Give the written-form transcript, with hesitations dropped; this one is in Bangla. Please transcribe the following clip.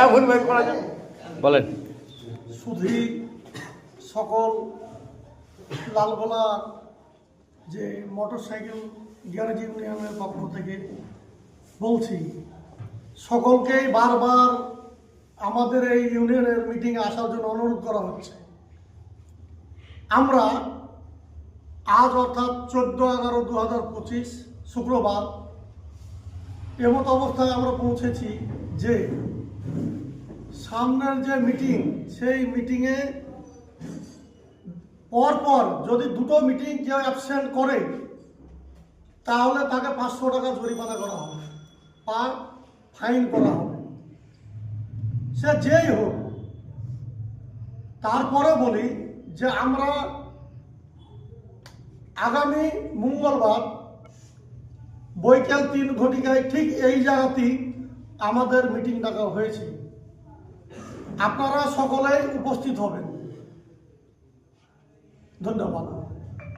এমন ভাই করা যায় বলেন। শুধু সকল লালগোলা যে মোটরসাইকেল গ্যারেজ ইউনিয়নের পক্ষ থেকে বলছি, সকলকেই বারবার আমাদের এই ইউনিয়নের মিটিংয়ে আসার জন্য অনুরোধ করা হচ্ছে। আমরা আজ অর্থাৎ 14/11/2025 শুক্রবার এমত অবস্থায় আমরা পৌঁছেছি যে সামনের যে মিটিং, সেই মিটিংয়ে পরপর যদি দুটো মিটিং কেউ অ্যাবসেন্ট করে তাহলে তাকে 500 টাকা জরিমানা করা হবে বা ফাইন করা হবে, সে যেই হোক। তারপরে বলি যে আমরা আগামী মঙ্গলবার বৈকাল 3 ঘটিকায় ঠিক এই জায়গাতেই আমাদের মিটিং ডাকা হয়েছে। আপনারা সকলেই উপস্থিত হবেন। ধন্যবাদ।